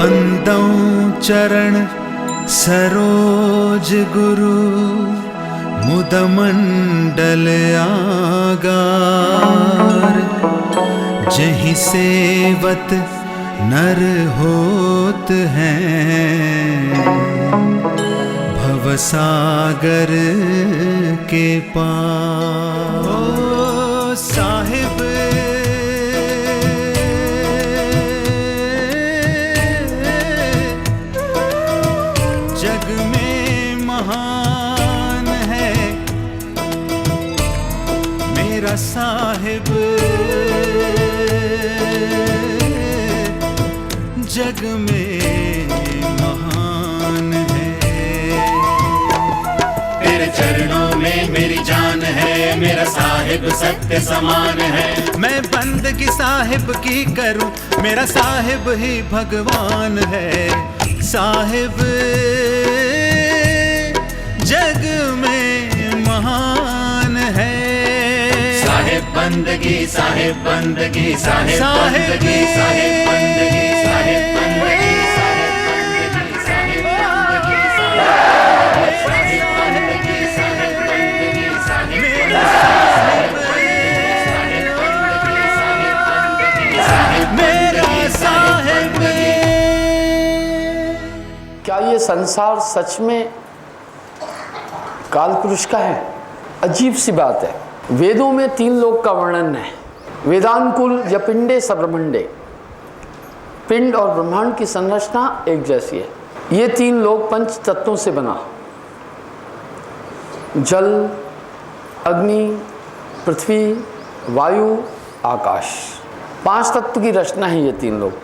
बंदों चरण सरोज गुरु मुदमंडल आगार। जहीं सेवत नर होत हैं भवसागर के पार। ओ साहिब जग में महान है मेरा साहिब, जग में महान है। तेरे चरणों में मेरी जान है, मेरा साहिब सत्य समान है। मैं बंदगी साहिब की करूं, मेरा साहिब ही भगवान है। साहिब जग में महान है। साहिब बंदगी साहिब बंदगी साहिब साहिब बंदगी साहिब बंदगी साहिब बंदगी साहिब बंदगी साहिब बंदगी साहिब बंदगी साहिब बंदगी साहिब मेरा साहिब। क्या ये संसार सच में काल पुरुष का है? अजीब सी बात है। वेदों में 3 लोक का वर्णन है। वेदांकुल यपिंडे सब्रह्मंडे, पिंड और ब्रह्मांड की संरचना एक जैसी है। ये 3 लोक पंच तत्वों से बना, जल, अग्नि, पृथ्वी, वायु, आकाश, 5 तत्व की रचना है ये 3 लोक।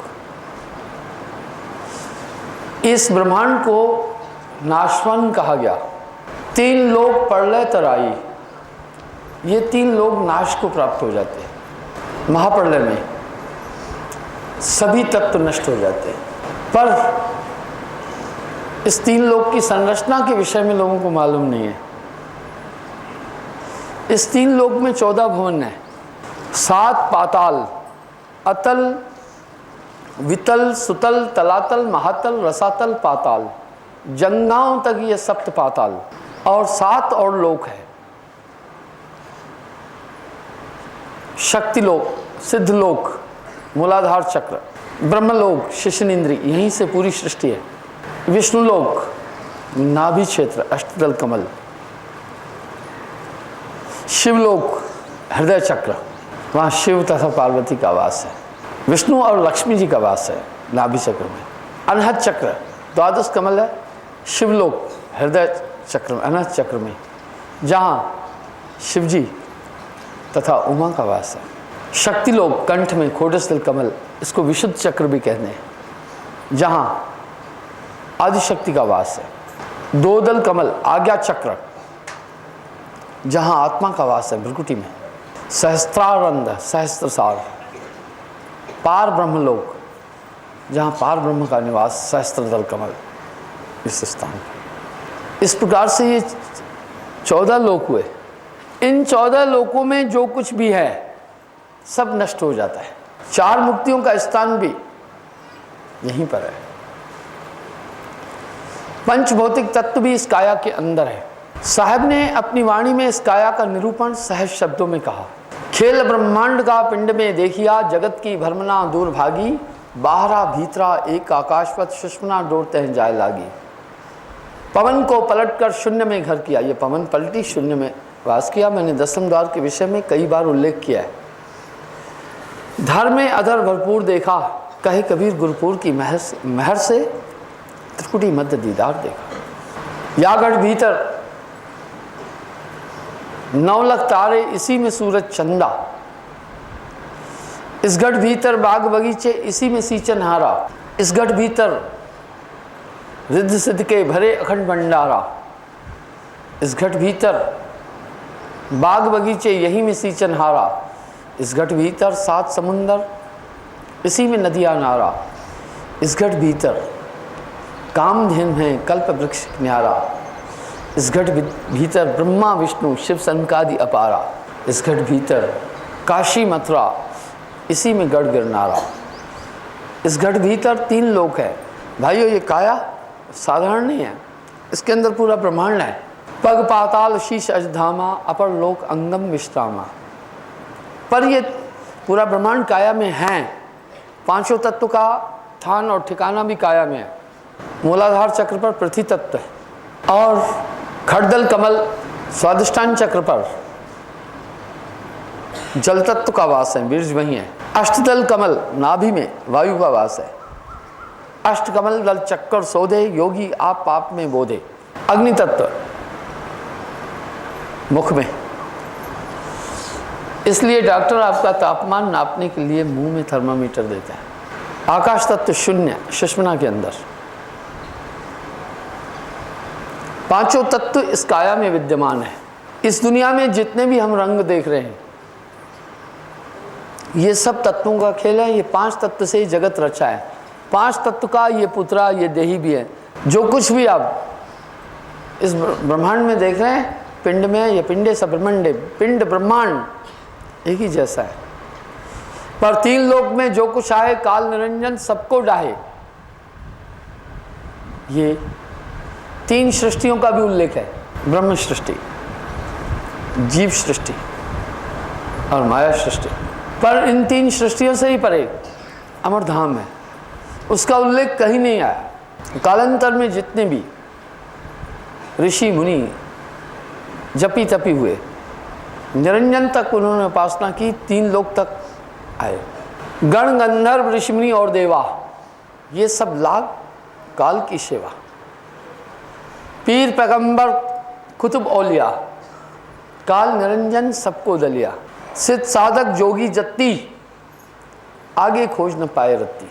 इस ब्रह्मांड को नाशवान कहा गया। 3 लोक प्रलय तराई, ये 3 लोग नाश को प्राप्त हो जाते हैं। महाप्रलय में सभी तत्व नष्ट हो जाते हैं। पर इस 3 लोक की संरचना के विषय में लोगों को मालूम नहीं है। इस 3 लोक में 14 भवन है, 7 पाताल, अतल, वितल, सुतल, तलातल, महातल, रसातल, पाताल, जंगाओं तक ये सप्त पाताल और 7 और लोक है। शक्तिलोक, सिद्धलोक, मूलाधार चक्र, ब्रह्मलोक, शिशुनिंद्री, यहीं से पूरी सृष्टि है। विष्णुलोक, नाभि क्षेत्र, अष्टदल कमल। शिवलोक, हृदय चक्र, वहाँ शिव तथा पार्वती का वास है। विष्णु और लक्ष्मी जी का वास है नाभि चक्र में। अनहद चक्र, 12 कमल है। शिवलोक, हृदय चक्र में, अनहद चक्र में, जहाँ शिवजी तथा उमा का वास है। शक्तिलोक, कंठ में, खोडस्थल कमल, इसको विशुद्ध चक्र भी कहते हैं, जहाँ आदिशक्ति का वास है। 2 दल कमल, आज्ञा चक्र, जहाँ आत्मा का वास है, भ्रुकुटी में। सहस्त्रारंध, सहस्त्रसार, पार ब्रह्मलोक, जहाँ पार ब्रह्म का निवास, सहस्त्रदल कमल, इस स्थान पर। इस प्रकार से ये 14 लोक हुए। इन 14 लोकों में जो कुछ भी है सब नष्ट हो जाता है। 4 मुक्तियों का स्थान भी यहीं पर है। पंच भौतिक तत्व भी इस काया के अंदर है। साहब ने अपनी वाणी में इस काया का निरूपण सहज शब्दों में कहा। खेल ब्रह्मांड का पिंड में देखिया, जगत की भ्रमणा दूर भागी, बाहरा भीतरा एक आकाशवत सुषमना डोरते हैं जाए लागी। पवन को पलटकर शून्य में घर किया, ये पवन पलटी शून्य में वास किया। मैंने 10वें द्वार के विषय में कई बार उल्लेख किया है। धर में अधर भरपूर देखा, कहे कबीर गुरुपुर की महर से त्रिकुटी मध्य दीदार देखा। यागढ़ भीतर 9 लाख तारे, इसी में सूरज चंदा। इस गढ़ भीतर बाग बगीचे, इसी में सींचन हारा। इस गढ़ भीतर रिद्ध सिद्ध के भरे अखंड भंडारा। इस घट भीतर बाग बगीचे, यही में सींचन हारा। इस घट भीतर 7 समुंदर, इसी में नदियाँ नारा। इस घट भीतर कामधेनु है, कल्प वृक्ष न्यारा। इस घट भीतर ब्रह्मा विष्णु शिव सनकादि अपारा। इस घट भीतर काशी मथुरा, इसी में गढ़ गिरनारा। इस घट भीतर 3 लोक है, भाइयों, ये काया साधारण नहीं है, इसके अंदर पूरा ब्रह्मांड है। पग पाताल शीश अजधामा अपर लोक अंगम विश्रामा। पर ये पूरा ब्रह्मांड काया में है। पांचों तत्व का स्थान और ठिकाना भी काया में है। मूलाधार चक्र पर पृथ्वी तत्व है और खड़दल कमल स्वादिष्ठान चक्र पर जल तत्व का वास है, बीर्ज वही है। अष्टदल कमल नाभि में वायु का वास है। अष्ट कमल दल चक्कर सोधे योगी आप पाप में बोधे। अग्नि तत्व मुख में, इसलिए डॉक्टर आपका तापमान नापने के लिए मुंह में थर्मामीटर देता है। आकाश तत्व शून्य सुषुम्ना के अंदर। पांचों तत्व इस काया में विद्यमान है। इस दुनिया में जितने भी हम रंग देख रहे हैं, ये सब तत्वों का खेल है। ये पांच तत्व से ही जगत रचा है। पांच तत्व का ये पुत्रा, ये देही भी है। जो कुछ भी आप इस ब्रह्मांड में देख रहे हैं, पिंड में या पिंडे स ब्रह्मांडे, पिंड ब्रह्मांड एक ही जैसा है। पर तीन लोक में जो कुछ आए काल निरंजन सबको डाहे। ये तीन सृष्टियों का भी उल्लेख है, ब्रह्म सृष्टि, जीव सृष्टि और माया सृष्टि। पर इन तीन सृष्टियों से ही परे अमरधाम है, उसका उल्लेख कहीं नहीं आया। कालांतर में जितने भी ऋषि मुनि जपी तपी हुए, निरंजन तक उन्होंने उपासना की, तीन लोक तक आए। गण गंधर्व ऋषि मुनि और देवा, ये सब लाग काल की सेवा। पीर पैगंबर कुतुब औलिया, काल निरंजन सबको दलिया। सिद्ध साधक जोगी जत्ती, आगे खोज न पाए रत्ती।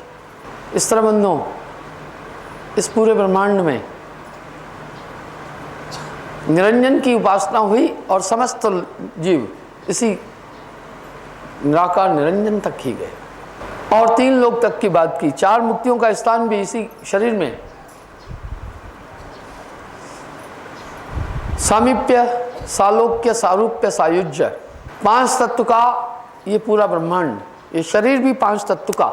इस तरह बंधुओं, इस पूरे ब्रह्मांड में निरंजन की उपासना हुई और समस्त जीव इसी निराकार निरंजन तक ही गए। और तीन लोक तक की बात की। चार मुक्तियों का स्थान भी इसी शरीर में। सामीप्य, सालोक्य, सारूप्य, सायुज्य, पांच तत्व का ये पूरा ब्रह्मांड, ये शरीर भी पांच तत्व का।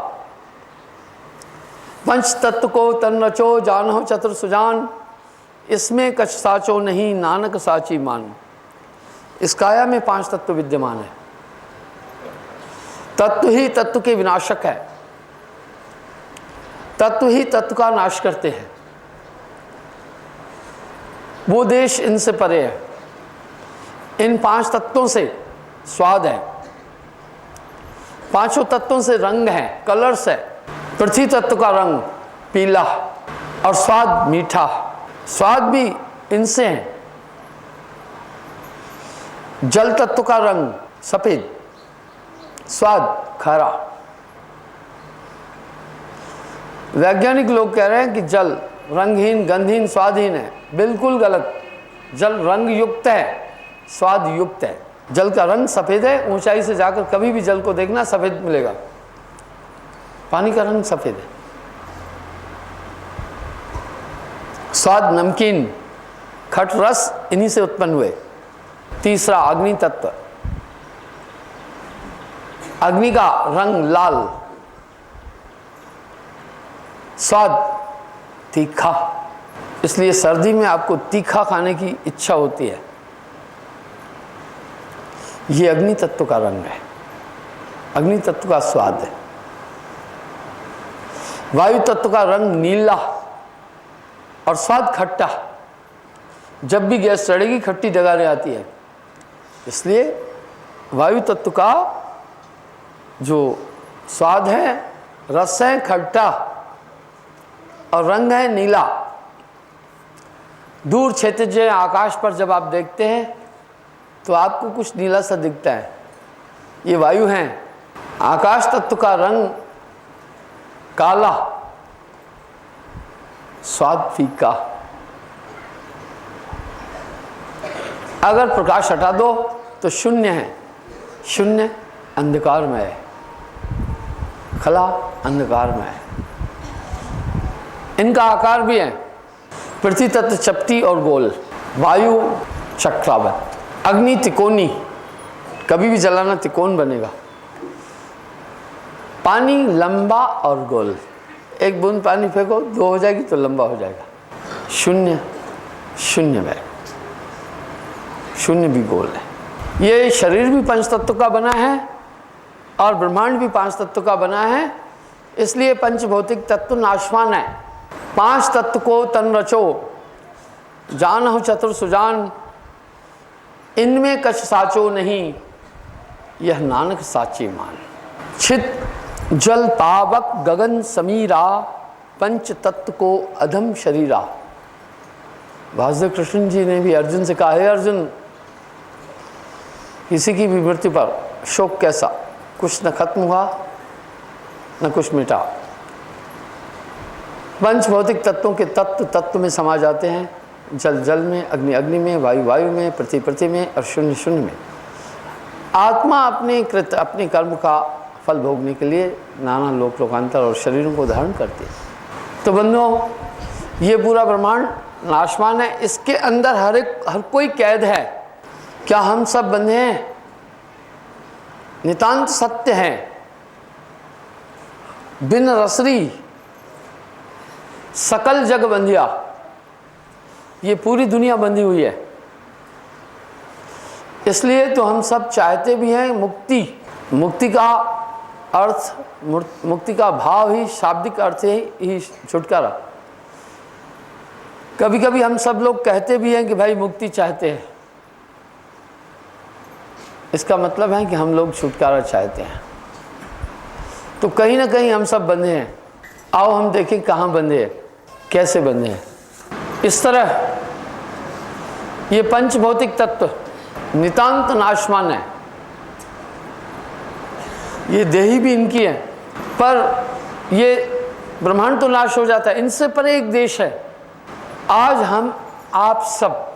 पंच तत्व को तन रचो जानो चतुर सुजान, इसमें कछ साचो नहीं नानक साची मान। इस काया में पांच तत्व विद्यमान है। तत्व ही तत्व के विनाशक है। तत्व ही तत्व का नाश करते हैं। वो देश इनसे परे है। इन पांच तत्वों से स्वाद है, पांचों तत्वों से रंग है, कलर्स है। पृथ्वी तत्व का रंग पीला और स्वाद मीठा, स्वाद भी इनसे है। जल तत्व का रंग सफेद, स्वाद खारा। वैज्ञानिक लोग कह रहे हैं कि जल रंगहीन, गंधहीन, स्वादहीन है। बिल्कुल गलत। जल रंग युक्त है, स्वाद युक्त है। जल का रंग सफेद है। ऊंचाई से जाकर कभी भी जल को देखना, सफेद मिलेगा। पानी का रंग सफेद है। स्वाद नमकीन, खट रस इन्हीं से उत्पन्न हुए। तीसरा अग्नि तत्व। अग्नि का रंग लाल, स्वाद तीखा। इसलिए सर्दी में आपको तीखा खाने की इच्छा होती है। ये अग्नि तत्व का रंग है, अग्नि तत्व का स्वाद है। वायु तत्व का रंग नीला और स्वाद खट्टा। जब भी गैस चढ़ेगी खट्टी डगारें आती है। इसलिए वायु तत्व का जो स्वाद है, रस है खट्टा और रंग है नीला। दूर क्षितिज आकाश पर जब आप देखते हैं तो आपको कुछ नीला सा दिखता है, ये वायु हैं। आकाश तत्व का रंग काला, स्वाद फीका। अगर प्रकाश हटा दो तो शून्य है, शून्य अंधकारमय है, खला अंधकारमय है। इनका आकार भी है। पृथ्वी तत्व चपटी और गोल, वायु चक्रावत, अग्नि तिकोनी, कभी भी जलाना तिकोन बनेगा। पानी लंबा और गोल, एक बूंद पानी फेंको, 2 हो जाएगी तो लंबा हो जाएगा। शून्य शून्य में, शून्य भी गोल है। ये शरीर भी 5 तत्व का बना है और ब्रह्मांड भी 5 तत्व का बना है, इसलिए पंच भौतिक तत्व नाशवान है। 5 तत्व को तन रचो, जानहु चतुर सुजान, इनमें कछ साचो नहीं, यह नानक साचे मान। छित जल पावक गगन समीरा, पंच तत्व को अधम शरीरा। वासुदेव कृष्ण जी ने भी अर्जुन से कहा, हे अर्जुन, किसी की भी मृत्यु पर शोक कैसा, कुछ न खत्म हुआ न कुछ मिटा। पंच भौतिक तत्वों के तत्व तत्व में समा जाते हैं, जल जल में, अग्नि अग्नि में, वायु वायु में, पृथ्वी पृथ्वी में और शून्य शून्य में। आत्मा अपने कर्म का फल भोगने के लिए नाना लोक लोकांतर और शरीरों को धारण करती है। तो बंधुओं, ये पूरा ब्रह्मांड नाशवान है, इसके अंदर हर कोई कैद है। क्या हम सब बंधे हैं? नितांत सत्य हैं। बिन रसरी सकल जग बंधिया, ये पूरी दुनिया बंधी हुई है। इसलिए तो हम सब चाहते भी हैं मुक्ति। मुक्ति का अर्थ, मुक्ति का भाव ही शाब्दिक अर्थ ही छुटकारा। कभी कभी हम सब लोग कहते भी हैं कि भाई मुक्ति चाहते हैं, इसका मतलब है कि हम लोग छुटकारा चाहते हैं। तो कहीं ना कहीं हम सब बंधे हैं। आओ हम देखें कहाँ बंधे हैं, कैसे बंधे हैं। इस तरह ये पंच भौतिक तत्व नितांत नाशवान है। ये देही भी इनकी है, पर ये ब्रह्मांड तो नाश हो जाता है। इनसे पर एक देश है। आज हम आप सब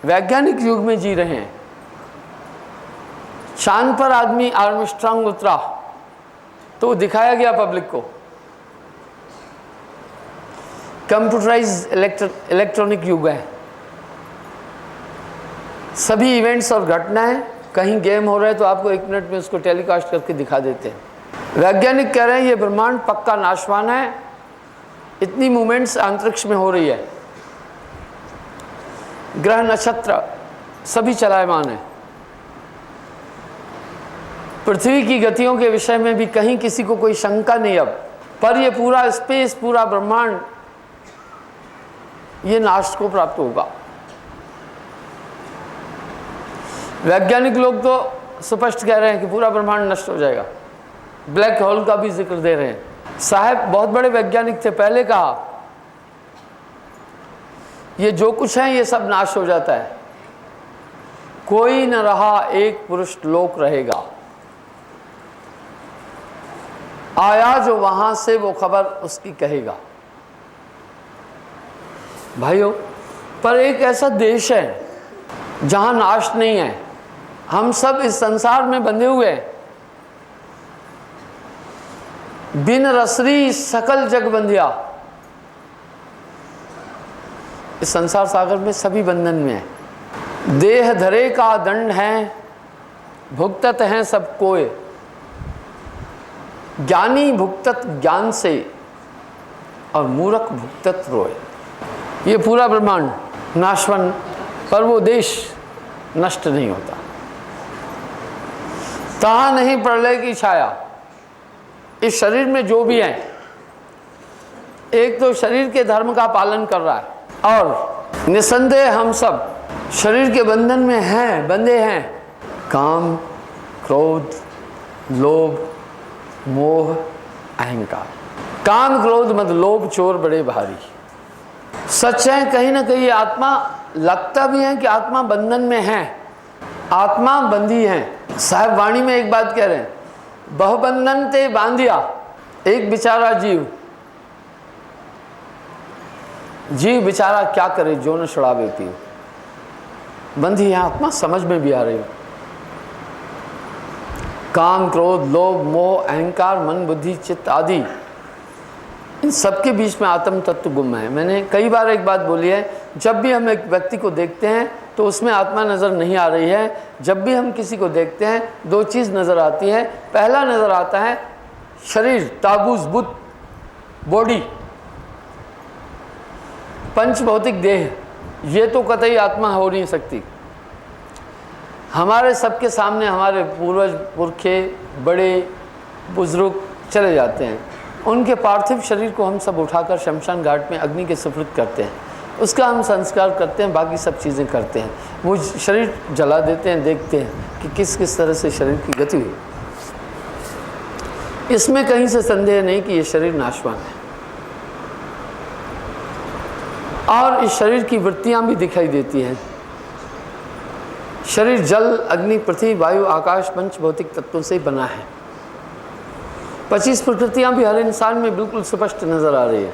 वैज्ञानिक युग में जी रहे हैं। चांद पर आदमी आर्मस्ट्रांग उतरा तो दिखाया गया पब्लिक को। कंप्यूटराइज इलेक्ट्रॉनिक युग है। सभी इवेंट्स और घटनाएं, कहीं गेम हो रहे हैं तो आपको 1 मिनट में उसको टेलीकास्ट करके दिखा देते हैं। वैज्ञानिक कह रहे हैं ये ब्रह्मांड पक्का नाशवान है। इतनी मूवमेंट्स अंतरिक्ष में हो रही है, ग्रह नक्षत्र सभी चलायमान है। पृथ्वी की गतियों के विषय में भी कहीं किसी को कोई शंका नहीं अब। पर ये पूरा स्पेस, पूरा ब्रह्मांड, ये नाश को प्राप्त होगा। वैज्ञानिक लोग तो स्पष्ट कह रहे हैं कि पूरा ब्रह्मांड नष्ट हो जाएगा। ब्लैक होल का भी जिक्र दे रहे हैं। साहब बहुत बड़े वैज्ञानिक थे, पहले कहा ये जो कुछ है ये सब नाश हो जाता है, कोई न रहा एक पुरुष लोक रहेगा। आया जो वहां से वो खबर उसकी कहेगा। भाइयों, पर एक ऐसा देश है जहां नाश नहीं है। हम सब इस संसार में बंधे हुए हैं। बिन रसरी सकल जग बंधिया। इस संसार सागर में सभी बंधन में है। देह धरे का दंड है, भुगतत हैं सब कोय। ज्ञानी भुगतत ज्ञान से और मूर्ख भुगतत रोए। ये पूरा ब्रह्मांड नाशवान, पर वो देश नष्ट नहीं होता। तहाँ नहीं प्रलय की छाया। इस शरीर में जो भी है, एक तो शरीर के धर्म का पालन कर रहा है और निसंदेह हम सब शरीर के बंधन में हैं, बंधे हैं। काम, क्रोध, लोभ, मोह, अहंकार। काम, क्रोध, मद, लोभ, चोर बड़े भारी। सच है, कहीं ना कहीं आत्मा, लगता भी है कि आत्मा बंधन में है, आत्मा बंधी है। साहब वाणी में एक बात कह रहे हैं, बहुबंधन ते बांधिया। एक बेचारा जीव बेचारा क्या करे, जो न छुड़ावे पियो। बंधी है आत्मा, समझ में भी आ रही हो। काम, क्रोध, लोभ, मोह, अहंकार, मन, बुद्धि, चित्त आदि, इन सबके बीच में आत्म तत्व गुम है। मैंने कई बार एक बात बोली है, जब भी हम एक व्यक्ति को देखते हैं तो उसमें आत्मा नज़र नहीं आ रही है। जब भी हम किसी को देखते हैं 2 चीज़ नज़र आती है। पहला नज़र आता है शरीर, ताबूज, बुत, बॉडी, पंच भौतिक देह, ये तो कतई आत्मा हो नहीं सकती। हमारे सबके सामने हमारे पूर्वज पुरखे बड़े बुजुर्ग चले जाते हैं, उनके पार्थिव शरीर को हम सब उठाकर शमशान घाट में अग्नि के सुपुर्द करते हैं, उसका हम संस्कार करते हैं, बाकी सब चीज़ें करते हैं। वो शरीर जला देते हैं, देखते हैं कि किस किस तरह से शरीर की गति हुई। इसमें कहीं से संदेह नहीं कि ये शरीर नाशवान है, और इस शरीर की वृत्तियां भी दिखाई देती हैं। शरीर जल, अग्नि, पृथ्वी, वायु, आकाश, पंच भौतिक तत्वों से बना है। 25 प्रकृतियां भी हर इंसान में बिल्कुल स्पष्ट नजर आ रही है।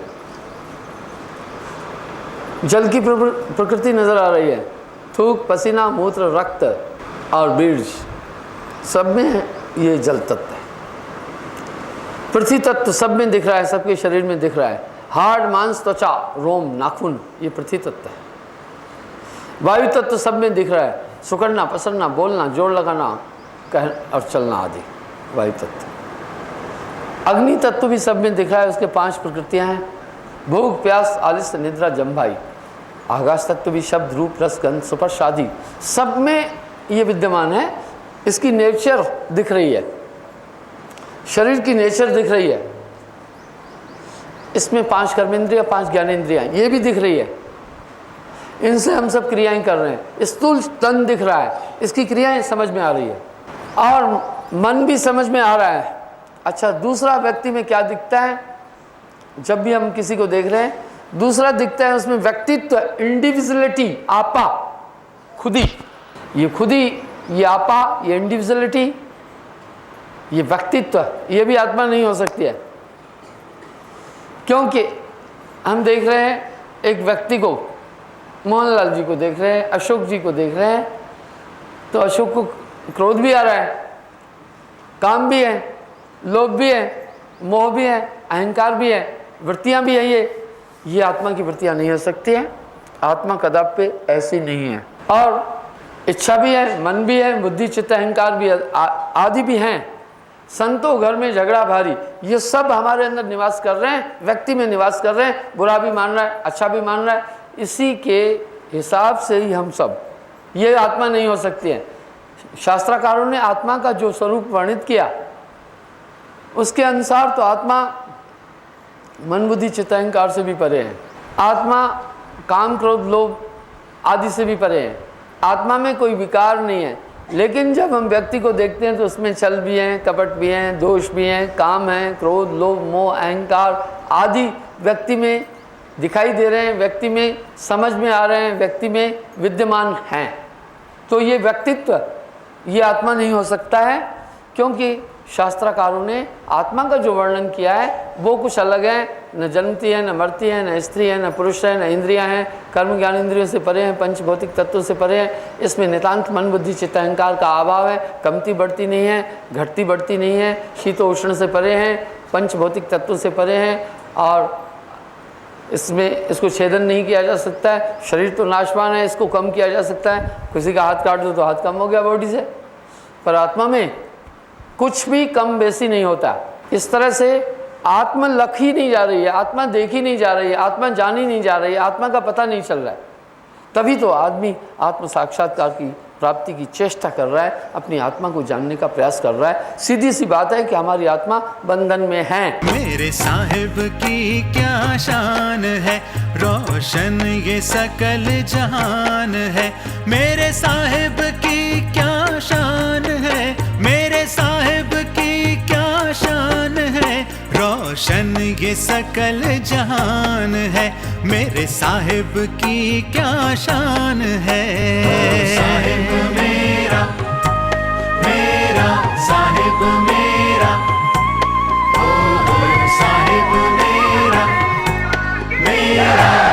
जल की प्रकृति नजर आ रही है, थूक, पसीना, मूत्र, रक्त और बीज, सब में ये जल तत्व है। पृथ्वी तत्व सब में दिख रहा है, सबके शरीर में दिख रहा है। हाड़, मांस, त्वचा, रोम, नाखून, ये पृथ्वी तत्व है। वायु तत्व सब में दिख रहा है, सुकड़ना, पसरना, बोलना, जोड़ लगाना, कह और चलना आदि वायु तत्व। अग्नि तत्व भी सब में दिख रहा है, उसके 5 प्रकृतियां हैं, भूख, प्यास, आलस्य, निद्रा, जम्भाई। आकाश तत्व भी शब्द, रूप, रस, गंध, स्पर्श आदि सब में ये विद्यमान है। इसकी नेचर दिख रही है, शरीर की नेचर दिख रही है। इसमें 5 कर्मेंद्रियां, 5 ज्ञानेंद्रियां, ये भी दिख रही है। इनसे हम सब क्रियाएं कर रहे हैं। स्थूल तन दिख रहा है, इसकी क्रियाएं समझ में आ रही है, और मन भी समझ में आ रहा है। अच्छा, दूसरा व्यक्ति में क्या दिखता है? जब भी हम किसी को देख रहे हैं, दूसरा दिखता है उसमें व्यक्तित्व, इंडिविजुअलिटी, आपा, खुदी। ये खुदी, ये आपा, ये इंडिविजुअलिटी, ये व्यक्तित्व, ये भी आत्मा नहीं हो सकती है। क्योंकि हम देख रहे हैं एक व्यक्ति को, मोहनलाल जी को देख रहे हैं, अशोक जी को देख रहे हैं, तो अशोक को क्रोध भी आ रहा है, काम भी है, लोभ भी है, मोह भी है, अहंकार भी है, वृत्तियां भी है। ये आत्मा की वृत्तियां नहीं हो सकती है। आत्मा कदापि ऐसी नहीं है। और इच्छा भी है, मन भी है, बुद्धि, चित्त, अहंकार भी आदि भी हैं। संतों घर में झगड़ा भारी, ये सब हमारे अंदर निवास कर रहे हैं, व्यक्ति में निवास कर रहे हैं। बुरा भी मान रहा है, अच्छा भी मान रहा है। इसी के हिसाब से ही हम सब, ये आत्मा नहीं हो सकती है। शास्त्रकारों ने आत्मा का जो स्वरूप वर्णित किया, उसके अनुसार तो आत्मा मन, बुद्धि, चित्त, अहंकार से भी परे है। आत्मा काम, क्रोध, लोभ आदि से भी परे है। आत्मा में कोई विकार नहीं है। लेकिन जब हम व्यक्ति को देखते हैं तो उसमें छल भी हैं, कपट भी हैं, दोष भी हैं, काम हैं, क्रोध, लोभ, मोह, अहंकार आदि व्यक्ति में दिखाई दे रहे हैं, व्यक्ति में समझ में आ रहे हैं, व्यक्ति में विद्यमान हैं। तो ये व्यक्तित्व, ये आत्मा नहीं हो सकता है, क्योंकि शास्त्रकारों ने आत्मा का जो वर्णन किया है वो कुछ अलग है। न जन्मती है, न मरती है, न स्त्री है, न पुरुष है, न इंद्रियां हैं, कर्म ज्ञान इंद्रियों से परे हैं, पंच भौतिक तत्वों से परे हैं। इसमें नितांत मन, बुद्धि, चित्त, अहंकार का अभाव है। कमती बढ़ती नहीं है, घटती बढ़ती नहीं है, शीतोष्ण से परे हैं, पंच भौतिक तत्वों से परे हैं, और इसमें इसको छेदन नहीं किया जा सकता है। शरीर तो नाशवान है, इसको कम किया जा सकता है। किसी का हाथ काट दो तो हाथ कम हो गया बॉडी से, पर आत्मा में कुछ भी कम बेसी नहीं होता। इस तरह से आत्मा लख ही नहीं जा रही है, आत्मा देखी नहीं जा रही है, आत्मा जानी नहीं जा रही है, आत्मा का पता नहीं चल रहा है। तभी तो आदमी आत्म साक्षात्कार की प्राप्ति की चेष्टा कर रहा है, अपनी आत्मा को जानने का प्रयास कर रहा है। सीधी सी बात है कि हमारी आत्मा बंधन में है। मेरे साहिब की क्या शान है, रोशन ये सकल जहान है। मेरे साहिब की क्या शान है, मेरे साहिब की क्या शान है, रोशन ये सकल जहान है। मेरे साहिब की क्या शान है। साहिब मेरा, मेरा साहिब मेरा, ओ साहिब मेरा, मेरा